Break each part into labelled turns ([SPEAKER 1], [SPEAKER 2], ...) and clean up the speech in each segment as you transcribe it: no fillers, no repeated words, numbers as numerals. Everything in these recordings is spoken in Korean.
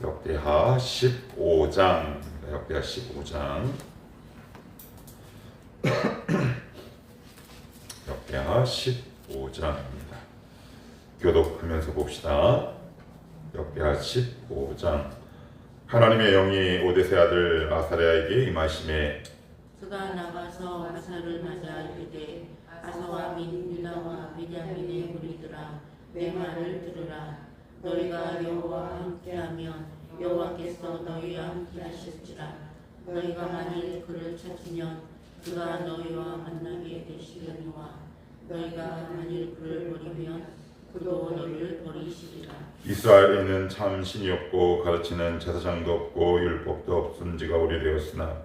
[SPEAKER 1] 역대하 15장, 역대하 15장, 역대하 15장입니다. 교독하면서 봅시다. 역대하 15장. 하나님의 영이 오데세 아들 아사랴에게 임하심에
[SPEAKER 2] 그가 나가서 아사를 맞아 이르되 아사와 민 유다와 베냐민의 무리들아 내 말을 들으라. 너희가 여호와와 함께하면 여호와께서 너희와 함께하실지라. 너희가 만일 그를 찾으면 그가 너희와 만나게 되시려니와 너희가 만일 그를 버리면 그도 너희를 버리시리라.
[SPEAKER 1] 이스라엘에는 참 신이 없고 가르치는 제사장도 없고 율법도 없은 지가 오래되었으나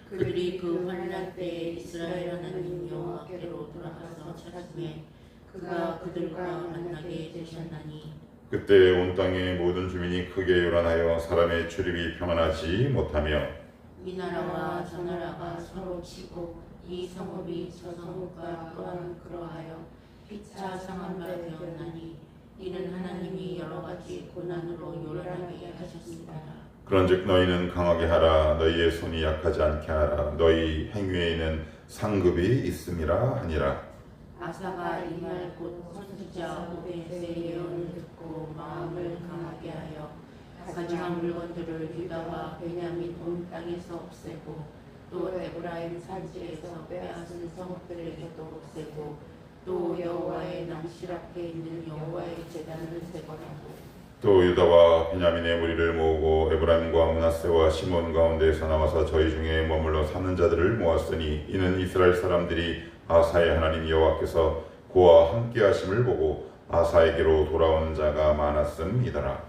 [SPEAKER 2] 그들이 그 환난 때에 이스라엘 하나님 여호와께로 돌아가서 찾음에 그가 그들과 만나게 되셨나니
[SPEAKER 1] 그때 온 땅의 모든 주민이 크게 요란하여 사람의 출입이 평안하지 못하며
[SPEAKER 2] 이 나라와 저 나라가 서로 치고 이 성읍이 저 성읍과 또한 그러하여 피차 상한 바 되었나니 이는 하나님이 여러 가지 고난으로 요란하게 하셨습니다.
[SPEAKER 1] 그런즉 너희는 강하게 하라. 너희의 손이 약하지 않게 하라. 너희 행위에는 상급이 있음이라 하니라.
[SPEAKER 2] 아사가 이 말 곧 선지자 오데세의 예언을 듣고 마음을 강하게 하여 가증한 물건들을 유다와 베냐민 온 땅에서 없애고 또 에브라임 산지에서 빼앗은 성읍들에게도 없애고 또 여호와의 낭실 앞에 있는 여호와의 제단을 제거하고
[SPEAKER 1] 또 유다와 베냐민의 무리를 모으고 에브라임과 므낫세와 시몬 가운데에서 나와서 저희 중에 머물러 사는 자들을 모았으니 이는 이스라엘 사람들이 아사의 하나님 여호와께서 그와 함께하심을 보고 아사에게로 돌아오는 자가 많았음이더라.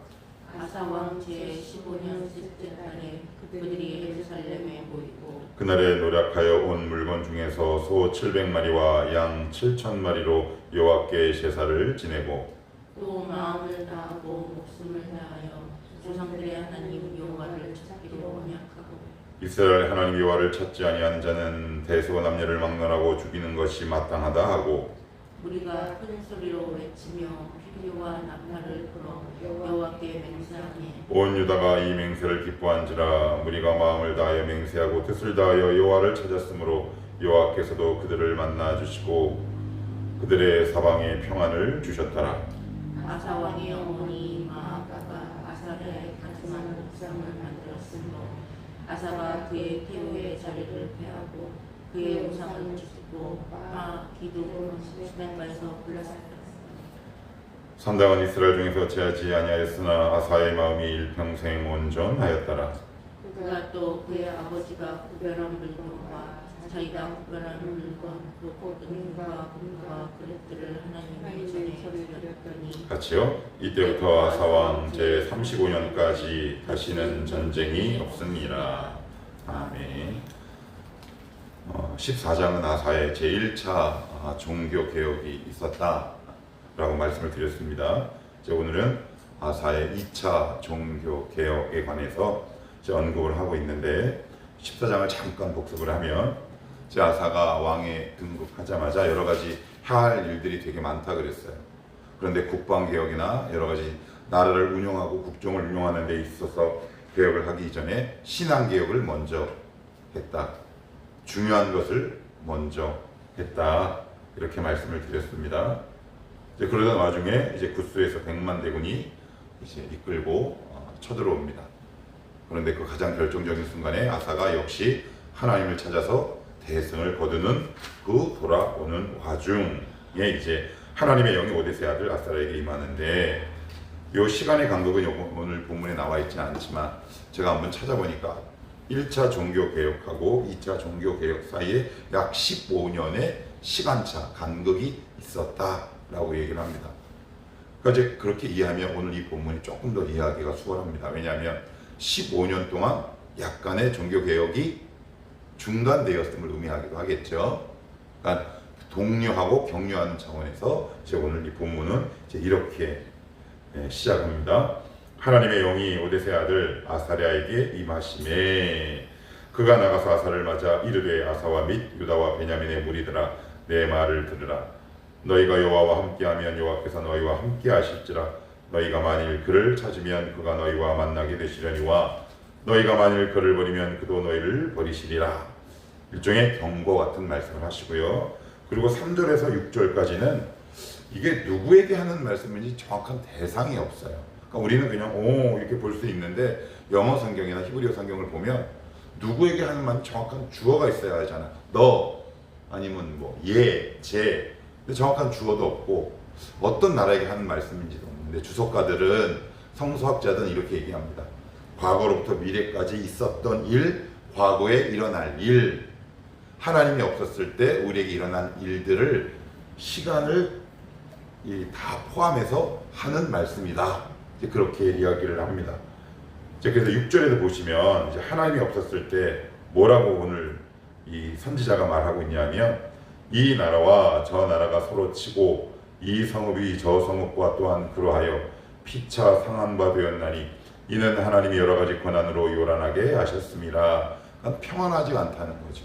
[SPEAKER 2] 아사 왕 제15년 셋째 달에 그들이 예루살렘에 모이고
[SPEAKER 1] 그날에 노력하여 온 물건 중에서 소 700마리와 양 7,000마리로 여호와께 제사를 지내고
[SPEAKER 2] 또 마음을 다하고 목숨을 다하여 조상들의 하나님 여호와를 찾기로 언약하고
[SPEAKER 1] 이스라엘 하나님 여호와를 찾지 아니하는 자는 대소 남녀를 막론하고 죽이는 것이 마땅하다 하고
[SPEAKER 2] 우리가 큰 소리로 외치며 피리와 나팔을 불어 여호와께 맹세하니
[SPEAKER 1] 온 유다가 이 맹세를 기뻐한지라. 무리가 마음을 다하여 맹세하고 뜻을 다하여 여호와를 찾았으므로 여호와께서도 그들을 만나 주시고 그들의 사방에 평안을 주셨더라.
[SPEAKER 2] 아사 왕의 어머니 마아가가 아사랴의 가증한 옥상을 만들었으므로 아사가 그의 태우의 자리를 폐하고 그의 우상을 찢고 기둥 수백발에서 불렀습니다.
[SPEAKER 1] 산당은 이스라엘 중에서 제하지 아니하였으나 아사의 마음이 일평생 온전하였더라.
[SPEAKER 2] 그가 또 그의 아버지가 구별한 물건과 자기가 구별한 물건 곧 은과 금과 그릇들을 하나님의 전에 드렸더니
[SPEAKER 1] 같이요. 이때부터 아사왕 제35년까지 다시는 전쟁이 없습니다. 아멘. 14장은 아사의 제1차 종교개혁이 있었다라고 말씀을 드렸습니다. 오늘은 아사의 2차 종교개혁에 관해서 언급을 하고 있는데 14장을 잠깐 복습을 하면 아사가 왕에 등극하자마자 여러 가지 해야 할 일들이 되게 많다 그랬어요. 그런데 국방개혁이나 여러 가지 나라를 운영하고 국정을 운영하는 데 있어서 개혁을 하기 이전에 신앙개혁을 먼저 했다. 중요한 것을 먼저 했다. 이렇게 말씀을 드렸습니다. 그러던 와중에 구스에서 100만 대군이 이끌고 쳐들어옵니다. 그런데 그 가장 결정적인 순간에 아사가 역시 하나님을 찾아서 대승을 거두는 그 돌아오는 와중에 하나님의 영이 오데세 아들 아사랴에게 임하는데 이 시간의 간격은 오늘 본문에 나와 있지 않지만 제가 한번 찾아보니까 1차 종교개혁하고 2차 종교개혁 사이에 약 15년의 시간차 간격이 있었다라고 얘기를 합니다. 그러니까 그렇게 이해하면 오늘 이 본문이 조금 더 이해하기가 수월합니다. 왜냐하면 15년 동안 약간의 종교개혁이 중단되었음을 의미하기도 하겠죠. 그러니까 독려하고 격려하는 차원에서 오늘 이 본문은 이렇게 시작합니다. 하나님의 영이 오데세 아들 아사랴에게 임하심에 그가 나가서 아사를 맞아 이르되 아사와 및 유다와 베냐민의 무리들아 내 말을 들으라. 너희가 여호와와 함께하면 여호와께서 너희와 함께하실지라. 너희가 만일 그를 찾으면 그가 너희와 만나게 되시려니와 너희가 만일 그를 버리면 그도 너희를 버리시리라. 일종의 경고 같은 말씀을 하시고요. 그리고 3절에서 6절까지는 이게 누구에게 하는 말씀인지 정확한 대상이 없어요. 그러니까 우리는 그냥 이렇게 볼 수 있는데 영어 성경이나 히브리어 성경을 보면 누구에게 하는 말 정확한 주어가 있어야 하잖아. 너 아니면 뭐 얘, 쟤. 근데 정확한 주어도 없고 어떤 나라에게 하는 말씀인지도 없는데 주석가들은 성서학자들은 이렇게 얘기합니다. 과거로부터 미래까지 있었던 일, 과거에 일어날 일, 하나님이 없었을 때 우리에게 일어난 일들을 시간을 다 포함해서 하는 말씀이다. 이제 그렇게 이야기를 합니다. 그래서 6절에도 보시면 이제 하나님이 없었을 때 뭐라고 오늘 이 선지자가 말하고 있냐면 이 나라와 저 나라가 서로 치고 이 성읍이 저 성읍과 또한 그러하여 피차 상한 바 되었나니 이는 하나님이 여러 가지 고난으로 요란하게 하셨습니다. 그러니까 평안하지 않다는 거죠.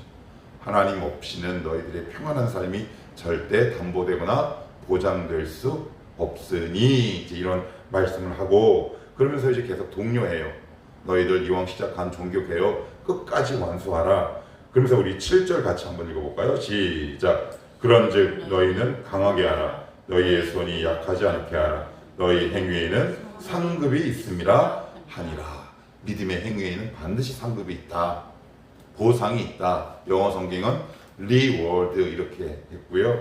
[SPEAKER 1] 하나님 없이는 너희들의 평안한 삶이 절대 담보되거나 보장될 수 없으니 이제 이런 말씀을 하고 그러면서 이제 계속 독려해요. 너희들 이왕 시작한 종교개혁 끝까지 완수하라. 그러면서 우리 7절 같이 한번 읽어볼까요? 시작. 그런즉 너희는 강하게 하라. 너희의 손이 약하지 않게 하라. 너희 행위에는 상급이 있음이라 하니라. 믿음의 행위에는 반드시 상급이 있다. 보상이 있다. 영어 성경은 reward 이렇게 했고요.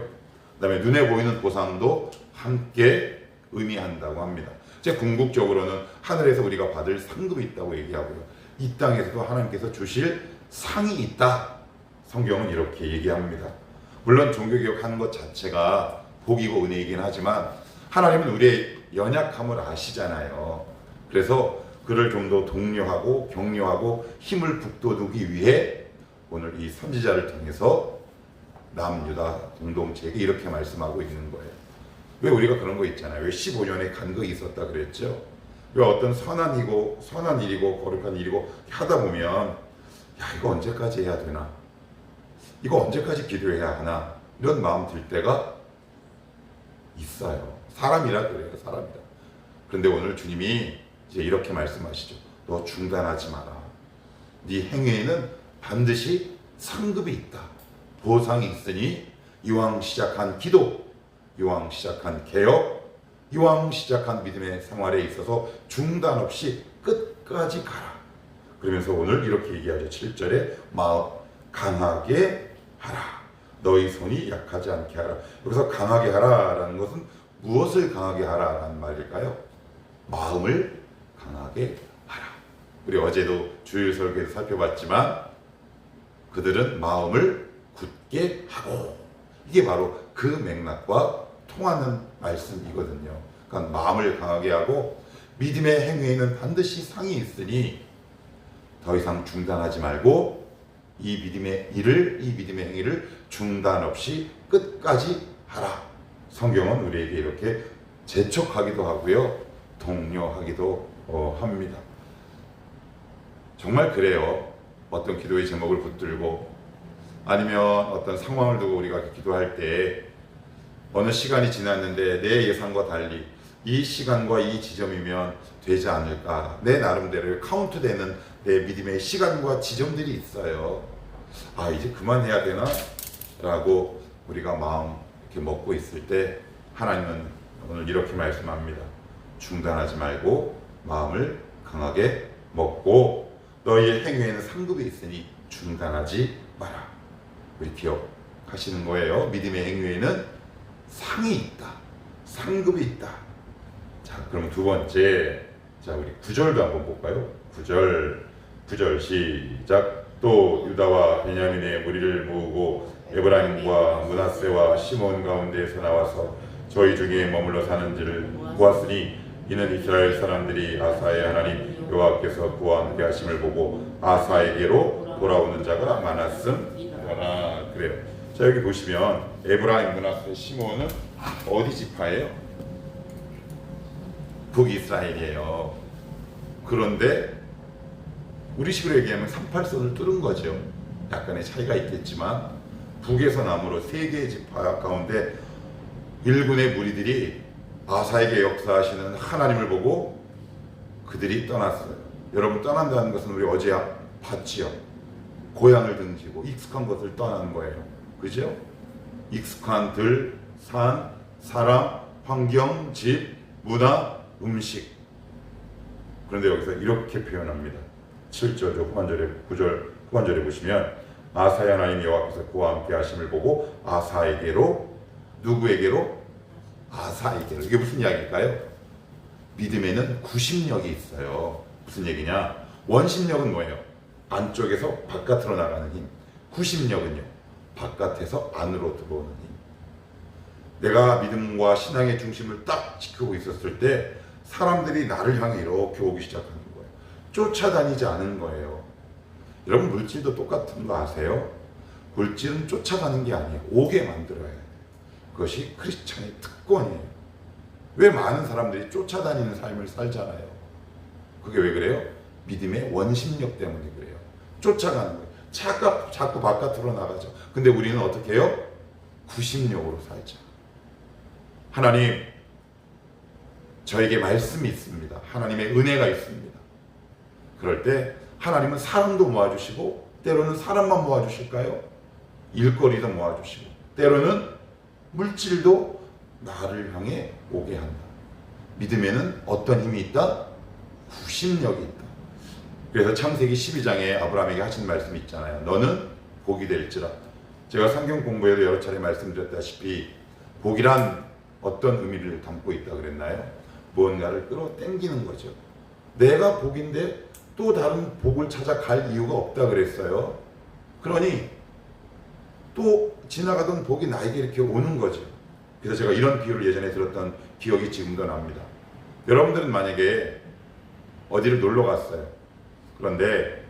[SPEAKER 1] 그 다음에 눈에 보이는 보상도 함께 의미한다고 합니다. 제 궁극적으로는 하늘에서 우리가 받을 상급이 있다고 얘기하고요. 이 땅에서도 하나님께서 주실 상이 있다. 성경은 이렇게 얘기합니다. 물론 종교개혁하는 것 자체가 복이고 은혜이긴 하지만 하나님은 우리의 연약함을 아시잖아요. 그래서 그를 좀 더 독려하고 격려하고 힘을 북돋우기 위해 오늘 이 선지자를 통해서 남유다 공동체에게 이렇게 말씀하고 있는 거예요. 왜 우리가 그런 거 있잖아요. 왜 15년에 간극이 있었다 그랬죠. 왜 어떤 선한 일이고 거룩한 일이고 하다 보면 야 이거 언제까지 해야 되나? 이거 언제까지 기도해야 하나? 이런 마음 들 때가 있어요. 사람이라 그래요. 사람이라. 그런데 오늘 주님이 이제 이렇게 말씀하시죠. 너 중단하지 마라. 네 행위에는 반드시 상급이 있다. 보상이 있으니 이왕 시작한 기도, 이왕 시작한 개혁, 이왕 시작한 믿음의 생활에 있어서 중단 없이 끝까지 가라. 그러면서 오늘 이렇게 얘기하죠. 7절에 마음 강하게 하라. 너희 손이 약하지 않게 하라. 여기서 강하게 하라라는 것은 무엇을 강하게 하라라는 말일까요? 마음을 강하게 하라. 우리 어제도 주일 설교에서 살펴봤지만 그들은 마음을 굳게 하고 이게 바로 그 맥락과 통하는 말씀이거든요. 그러니까 마음을 강하게 하고 믿음의 행위에는 반드시 상이 있으니 더 이상 중단하지 말고 이 믿음의 행위를 중단 없이 끝까지 하라. 성경은 우리에게 이렇게 재촉하기도 하고요. 독려하기도 합니다. 정말 그래요. 어떤 기도의 제목을 붙들고 아니면 어떤 상황을 두고 우리가 기도할 때 어느 시간이 지났는데 내 예상과 달리 이 시간과 이 지점이면 되지 않을까. 내 나름대로 카운트되는 내 믿음의 시간과 지점들이 있어요. 아 이제 그만해야 되나? 라고 우리가 마음 이렇게 먹고 있을 때 하나님은 오늘 이렇게 말씀합니다. 중단하지 말고 마음을 강하게 먹고 너희의 행위에는 상급이 있으니 중단하지 마라. 우리 기억하시는 거예요. 믿음의 행위에는 상이 있다. 상급이 있다. 자, 그럼 두 번째, 자 우리 9절도 한번 볼까요? 9절 시작. 또 유다와 베냐민의 무리를 모으고 에브라임과 므낫세와 시몬 가운데에서 나와서 저희 중에 머물러 사는지를 보았으니 이는 이스라엘 사람들이 아사의 하나님 여호와께서 그와 함께 하심을 보고 아사에게로 돌아오는 자가 많았음이라. 그래요. 자 여기 보시면 에브라임, 므낫세, 시몬은 어디 지파예요? 북이스라엘이에요. 그런데 우리식으로 얘기하면 38선을 뚫은 거죠. 약간의 차이가 있겠지만 북에서 남으로 세 개의 지파 가운데 1군의 무리들이 아사에게 역사하시는 하나님을 보고 그들이 떠났어요. 여러분, 떠난다는 것은 우리 어제 봤지요. 고향을 등지고 익숙한 것을 떠나는 거예요. 그죠? 익숙한 들, 산, 사람, 환경, 집, 문화, 음식. 그런데 여기서 이렇게 표현합니다. 7절 후반절에 9절 후반절에 보시면 아사의 하나님 여호와께서 그와 함께 하심을 보고 아사에게로, 누구에게로? 아사에게로. 이게 무슨 이야기일까요? 믿음에는 구심력이 있어요. 무슨 얘기냐? 원심력은 뭐예요? 안쪽에서 바깥으로 나가는 힘. 구심력은요, 바깥에서 안으로 들어오는 힘. 내가 믿음과 신앙의 중심을 딱 지키고 있었을 때 사람들이 나를 향해 이렇게 오기 시작하는 거예요. 쫓아다니지 않은 거예요. 여러분, 물질도 똑같은 거 아세요? 물질은 쫓아가는 게 아니에요. 오게 만들어야 해요. 그것이 크리스찬의 특권이에요. 왜 많은 사람들이 쫓아다니는 삶을 살잖아요. 그게 왜 그래요? 믿음의 원심력 때문에 그래요. 쫓아가는 거예요. 자꾸 바깥으로 나가죠. 근데 우리는 어떻게 해요? 구심력으로 살자. 하나님, 저에게 말씀이 있습니다. 하나님의 은혜가 있습니다. 그럴 때 하나님은 사람도 모아주시고 때로는 사람만 모아주실까요? 일거리도 모아주시고 때로는 물질도 나를 향해 오게 한다. 믿음에는 어떤 힘이 있다? 구심력이 있다. 그래서 창세기 12장에 아브라함에게 하신 말씀이 있잖아요. 너는 복이 될지라. 제가 성경 공부에도 여러 차례 말씀드렸다시피 복이란 어떤 의미를 담고 있다 그랬나요? 무언가를 끌어당기는 거죠. 내가 복인데 또 다른 복을 찾아갈 이유가 없다 그랬어요. 그러니 또 지나가던 복이 나에게 이렇게 오는 거죠. 그래서 제가 이런 비유를 예전에 들었던 기억이 지금도 납니다. 여러분들은 만약에 어디를 놀러 갔어요. 그런데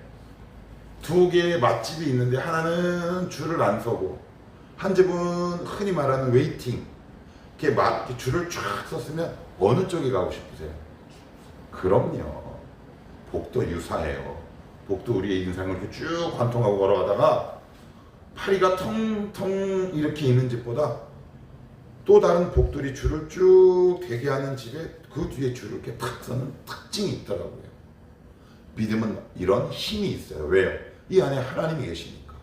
[SPEAKER 1] 두 개의 맛집이 있는데 하나는 줄을 안 서고 한 집은 흔히 말하는 웨이팅, 이렇게 줄을 쫙 섰으면 어느 쪽에 가고 싶으세요? 그럼요. 복도 유사해요. 복도 우리의 인생을 이렇게 쭉 관통하고 걸어가다가 파리가 텅텅 이렇게 있는 집보다 또 다른 복들이 줄을 쭉 되게 하는 집에 그 뒤에 줄을 이렇게 탁 서는 특징이 있더라고요. 믿음은 이런 힘이 있어요. 왜요? 이 안에 하나님이 계시니까.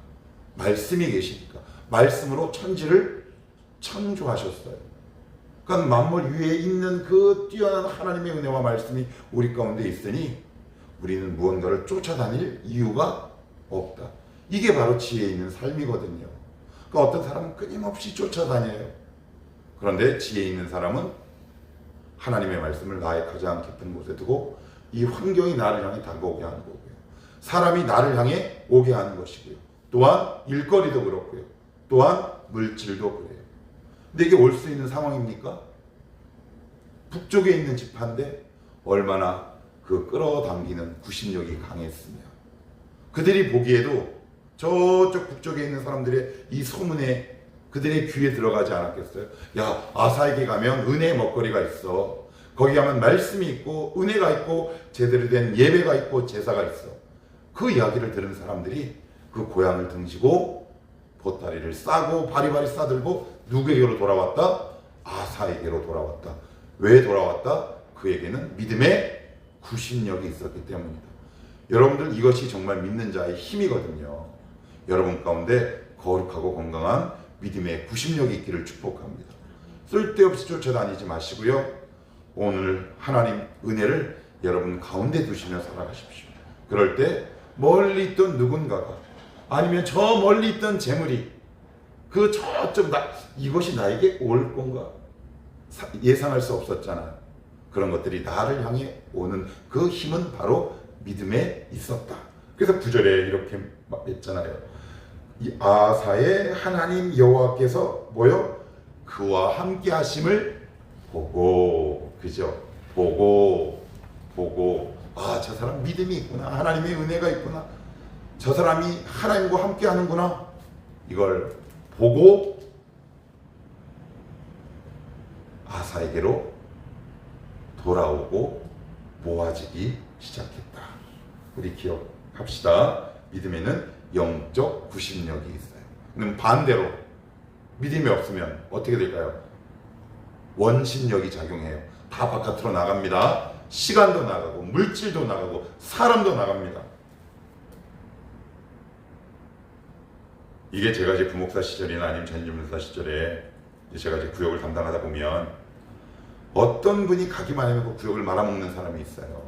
[SPEAKER 1] 말씀이 계시니까. 말씀으로 천지를 창조하셨어요. 그러니까 만물 위에 있는 그 뛰어난 하나님의 은혜와 말씀이 우리 가운데 있으니 우리는 무언가를 쫓아다닐 이유가 없다. 이게 바로 지혜 있는 삶이거든요. 그러니까 어떤 사람은 끊임없이 쫓아다녀요. 그런데 지혜 있는 사람은 하나님의 말씀을 나의 가장 깊은 곳에 두고 이 환경이 나를 향해 다가오게 하는 거고요. 사람이 나를 향해 오게 하는 것이고요. 또한 일거리도 그렇고요. 또한 물질도 그래요. 근데 이게 올 수 있는 상황입니까? 북쪽에 있는 지파인데 얼마나 그 끌어당기는 구심력이 강했으며 그들이 보기에도 저쪽 북쪽에 있는 사람들의 이 소문에 그들의 귀에 들어가지 않았겠어요? 야, 아사에게 가면 은혜의 먹거리가 있어. 거기 가면 말씀이 있고 은혜가 있고 제대로 된 예배가 있고 제사가 있어. 그 이야기를 들은 사람들이 그 고향을 등지고 보따리를 싸고 바리바리 싸들고 누구에게로 돌아왔다? 아사에게로 돌아왔다. 왜 돌아왔다? 그에게는 믿음의 구심력이 있었기 때문이다. 여러분들, 이것이 정말 믿는 자의 힘이거든요. 여러분 가운데 거룩하고 건강한 믿음의 구심력이 있기를 축복합니다. 쓸데없이 쫓아다니지 마시고요. 오늘 하나님 은혜를 여러분 가운데 두시며 살아가십시오. 그럴 때 멀리 있던 누군가가 아니면 저 멀리 있던 재물이 그 저쪽 이것이 나에게 올 건가 예상할 수 없었잖아요. 그런 것들이 나를 향해 오는 그 힘은 바로 믿음에 있었다. 그래서 9절에 이렇게 했잖아요. 이 아사의 하나님 여호와께서 뭐요? 그와 함께 하심을 보고, 그죠? 보고 아, 저 사람 믿음이 있구나. 하나님의 은혜가 있구나. 저 사람이 하나님과 함께 하는구나. 이걸 보고 아사에게로 돌아오고 모아지기 시작했다. 우리 기억합시다. 믿음에는 영적 구심력이 있어요. 그럼 반대로 믿음이 없으면 어떻게 될까요? 원심력이 작용해요. 다 바깥으로 나갑니다. 시간도 나가고 물질도 나가고 사람도 나갑니다. 이게 제가 이제 부목사 시절이나 아니면 전임문사 시절에 제가 이제 구역을 담당하다 보면 어떤 분이 가기만 하면 그 구역을 말아먹는 사람이 있어요.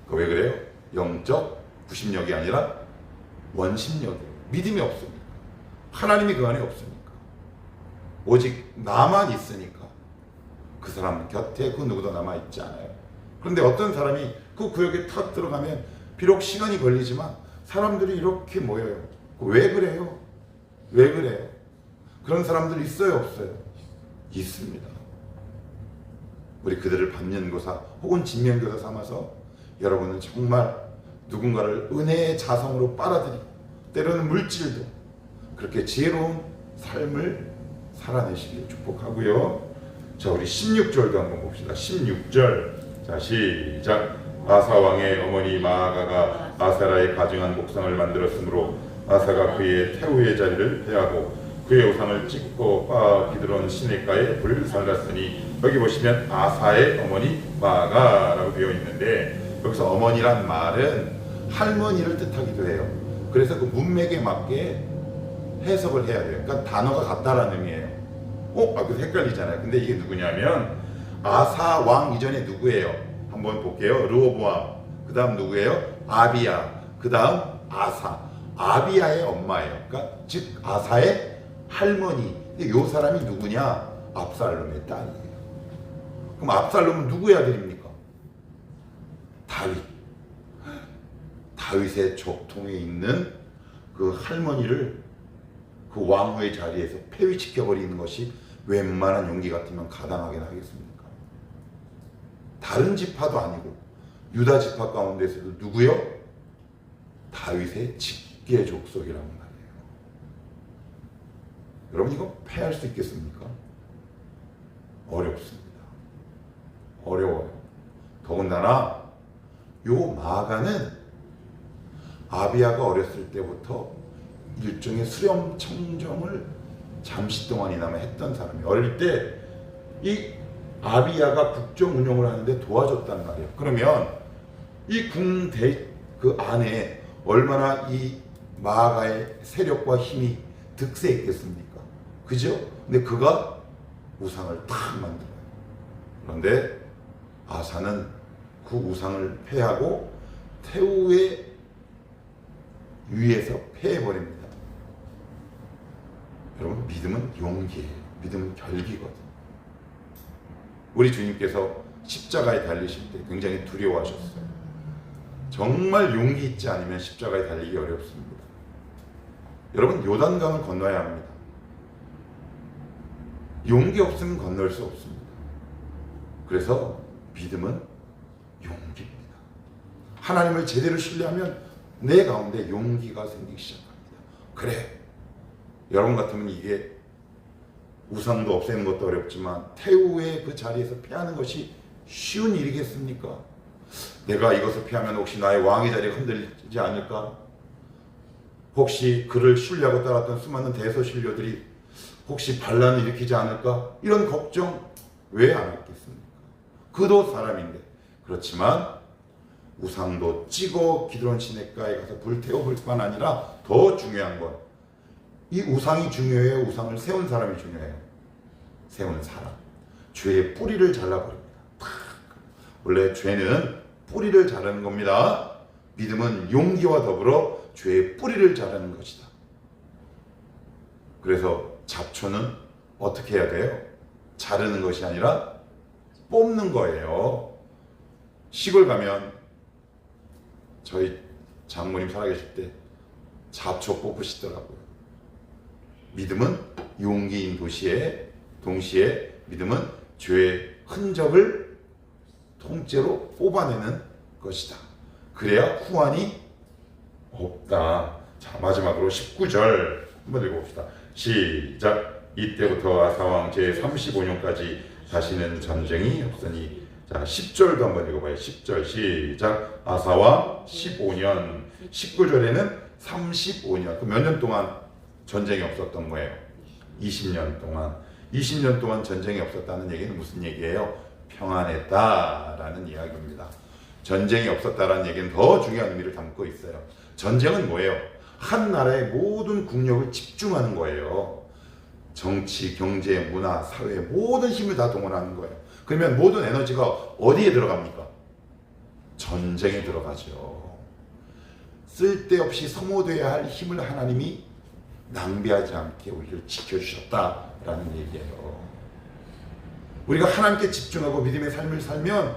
[SPEAKER 1] 왜 그래요? 영적 구심력이 아니라 원심력이에요. 믿음이 없습니다. 하나님이 그 안에 없으니까. 오직 나만 있으니까 그 사람 곁에 그 누구도 남아있지 않아요. 그런데 어떤 사람이 그 구역에 탁 들어가면 비록 시간이 걸리지만 사람들이 이렇게 모여요. 왜 그래요? 왜 그래요? 그런 사람들 있어요, 없어요? 있습니다. 우리 그들을 반면교사 혹은 진면교사 삼아서 여러분은 정말 누군가를 은혜의 자성으로 빨아들이고 때로는 물질도 그렇게 지혜로운 삶을 살아내시길 축복하고요. 자, 우리 16절도 한번 봅시다. 16절. 자, 시작. 아사 왕의 어머니 마아가가 아사라의 가증한 목상을 만들었으므로 아사가 그의 태우의 자리를 패하고 그의 우상을 찍고 바 기드론 시내가에 불을 살랐으니, 여기 보시면 아사의 어머니 마아가라고 되어 있는데 여기서 어머니란 말은 할머니를 뜻하기도 해요. 그래서 그 문맥에 맞게 해석을 해야 돼요. 그러니까 단어가 같다라는 의미예요. 그래서 헷갈리잖아요. 근데 이게 누구냐면 아사 왕 이전에 누구예요? 한번 볼게요. 르호보암. 그 다음 누구예요? 아비야. 그 다음 아사. 아비야의 엄마예요. 그러니까 즉 아사의 할머니. 근데 이 사람이 누구냐? 압살롬의 딸이에요. 그럼 압살롬은 누구의 아들입니까? 다윗. 다윗의 족통에 있는 그 할머니를 그 왕후의 자리에서 폐위시켜버리는 것이 웬만한 용기 같으면 가당하긴 하겠습니까? 다른 지파도 아니고 유다 지파 가운데서도 누구요? 다윗의 직계 족속이란 말이에요. 여러분, 이거 패할 수 있겠습니까? 어렵습니다. 어려워요. 더군다나 요 마아가는 아비야가 어렸을 때부터 일종의 수렴 청정을 잠시 동안이나마 했던 사람이에요. 어릴 때 이 아비야가 국정 운영을 하는데 도와줬단 말이에요. 그러면 이 그 안에 얼마나 이 마아가의 세력과 힘이 득세했겠습니까? 그죠? 근데 그가 우상을 탁 만들어요. 그런데 아사는 그 우상을 패하고 태우의 위에서 패해버립니다. 여러분, 믿음은 용기예요. 믿음은 결기거든요. 우리 주님께서 십자가에 달리실 때 굉장히 두려워하셨어요. 정말 용기 있지 않으면 십자가에 달리기 어렵습니다. 여러분, 요단강을 건너야 합니다. 용기 없으면 건널 수 없습니다. 그래서 믿음은 용기입니다. 하나님을 제대로 신뢰하면 내 가운데 용기가 생기기 시작합니다. 그래, 여러분 같으면 이게 우상도 없애는 것도 어렵지만 태우의 그 자리에서 패하는 것이 쉬운 일이겠습니까? 내가 이것을 피하면 혹시 나의 왕의 자리가 흔들리지 않을까? 혹시 그를 신뢰하고 따랐던 수많은 대소신료들이 혹시 반란을 일으키지 않을까? 이런 걱정 왜 안 했겠습니까? 그도 사람인데. 그렇지만 우상도 찌고 기드론 시내가에 가서 불태워볼 뿐만 아니라 더 중요한 건 이 우상이 중요해요? 우상을 세운 사람이 중요해요? 세운 사람. 죄의 뿌리를 잘라버립니다. 원래 죄는 뿌리를 자르는 겁니다. 믿음은 용기와 더불어 죄의 뿌리를 자르는 것이다. 그래서 잡초는 어떻게 해야 돼요? 자르는 것이 아니라 뽑는 거예요. 시골 가면 저희 장모님 살아계실 때 잡초 뽑으시더라고요. 믿음은 용기인 동시에 믿음은 죄의 흔적을 통째로 뽑아내는 것이다. 그래야 후환이 없다. 자, 마지막으로 19절 한번 읽어봅시다. 시작. 이때부터 아사왕 제35년까지 다시는 전쟁이 없으니. 자, 10절도 한번 읽어봐요. 10절 시작. 아사왕 15년. 19절에는 35년. 그 몇 년 동안 전쟁이 없었던 거예요? 20년 동안. 20년 동안 전쟁이 없었다는 얘기는 무슨 얘기예요? 평안했다라는 이야기입니다. 전쟁이 없었다라는 얘기는 더 중요한 의미를 담고 있어요. 전쟁은 뭐예요? 한 나라의 모든 국력을 집중하는 거예요. 정치, 경제, 문화, 사회 모든 힘을 다 동원하는 거예요. 그러면 모든 에너지가 어디에 들어갑니까? 전쟁에 들어가죠. 쓸데없이 소모되어야 할 힘을 하나님이 낭비하지 않게 우리를 지켜주셨다라는 얘기예요. 우리가 하나님께 집중하고 믿음의 삶을 살면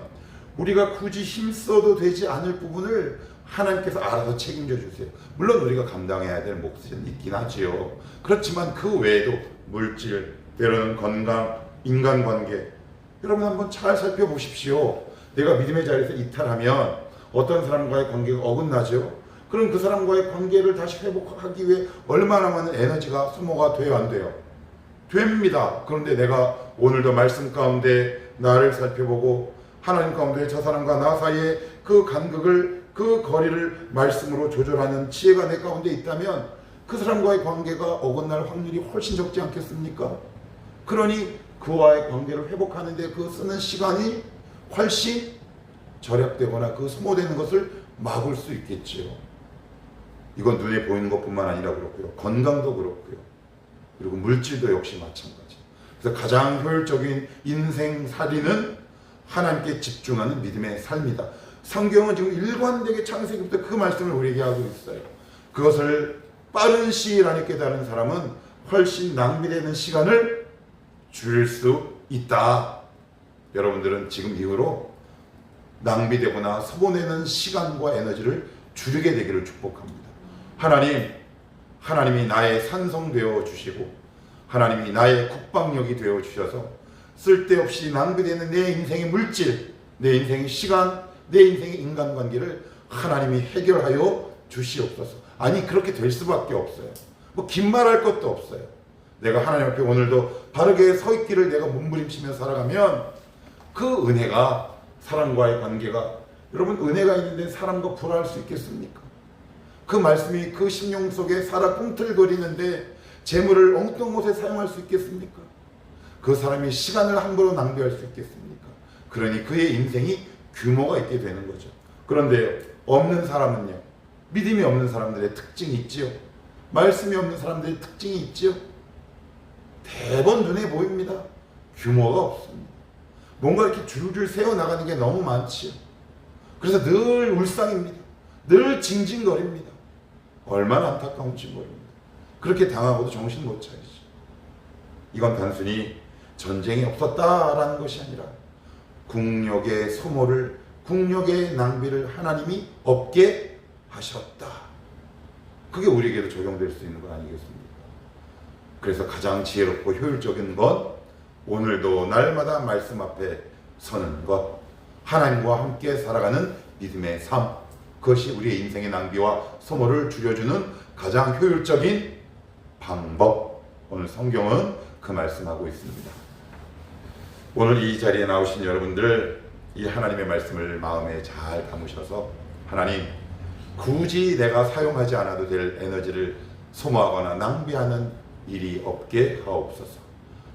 [SPEAKER 1] 우리가 굳이 힘써도 되지 않을 부분을 하나님께서 알아서 책임져 주세요. 물론 우리가 감당해야 될 몫은 있긴 하지요. 그렇지만 그 외에도 물질, 때로는 건강, 인간관계, 여러분 한번 잘 살펴보십시오. 내가 믿음의 자리에서 이탈하면 어떤 사람과의 관계가 어긋나죠. 그럼 그 사람과의 관계를 다시 회복하기 위해 얼마나 많은 에너지가 소모가 돼요, 안 돼요? 됩니다. 그런데 내가 오늘도 말씀 가운데 나를 살펴보고 하나님 가운데 저 사람과 나 사이에 그 간극을, 그 거리를 말씀으로 조절하는 지혜가 내 가운데 있다면 그 사람과의 관계가 어긋날 확률이 훨씬 적지 않겠습니까? 그러니 그와의 관계를 회복하는 데 그 쓰는 시간이 훨씬 절약되거나 그 소모되는 것을 막을 수 있겠지요. 이건 눈에 보이는 것뿐만 아니라 그렇고요. 건강도 그렇고요. 그리고 물질도 역시 마찬가지. 그래서 가장 효율적인 인생살이는 하나님께 집중하는 믿음의 삶이다. 성경은 지금 일관되게 창세기부터 그 말씀을 우리에게 하고 있어요. 그것을 빠른 시일 안에 깨달은 사람은 훨씬 낭비되는 시간을 줄일 수 있다. 여러분들은 지금 이후로 낭비되거나 소모되는 시간과 에너지를 줄이게 되기를 축복합니다. 하나님이 나의 산성되어 주시고 하나님이 나의 국방력이 되어 주셔서 쓸데없이 낭비되는 내 인생의 물질, 내 인생의 시간, 내 인생의 인간관계를 하나님이 해결하여 주시옵소서. 아니 그렇게 될 수밖에 없어요. 뭐 긴 말할 것도 없어요. 내가 하나님 앞에 오늘도 바르게 서 있기를 내가 몸부림치며 살아가면 그 은혜가 사람과의 관계가, 여러분 은혜가 있는데 사람과 불화할 수 있겠습니까? 그 말씀이 그 심령 속에 살아 꿈틀거리는데 재물을 엉뚱한 곳에 사용할 수 있겠습니까? 그 사람이 시간을 함부로 낭비할 수 있겠습니까? 그러니 그의 인생이 규모가 있게 되는 거죠. 그런데 없는 사람은요, 믿음이 없는 사람들의 특징이 있지요. 말씀이 없는 사람들의 특징이 있지요. 대번 눈에 보입니다. 규모가 없습니다. 뭔가 이렇게 줄줄 세워나가는 게 너무 많지요. 그래서 늘 울상입니다. 늘 징징거립니다. 얼마나 안타까운지 모릅니다. 그렇게 당하고도 정신 못 차리죠. 이건 단순히 전쟁이 없었다라는 것이 아니라 국력의 소모를, 국력의 낭비를 하나님이 없게 하셨다. 그게 우리에게도 적용될 수 있는 거 아니겠습니까? 그래서 가장 지혜롭고 효율적인 건 오늘도 날마다 말씀 앞에 서는 것, 하나님과 함께 살아가는 믿음의 삶, 그것이 우리의 인생의 낭비와 소모를 줄여주는 가장 효율적인 방법. 오늘 성경은 그 말씀하고 있습니다. 오늘 이 자리에 나오신 여러분들, 이 하나님의 말씀을 마음에 잘 담으셔서 하나님, 굳이 내가 사용하지 않아도 될 에너지를 소모하거나 낭비하는 일이 없게 하옵소서.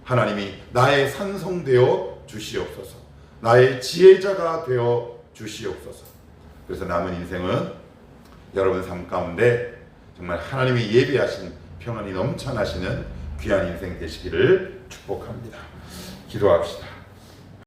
[SPEAKER 1] 하나님이 나의 산성되어 주시옵소서. 나의 지혜자가 되어 주시옵소서. 그래서 남은 인생은 여러분 삶 가운데 정말 하나님이 예비하신 평안이 넘쳐나시는 귀한 인생 되시기를 축복합니다. 기도합시다.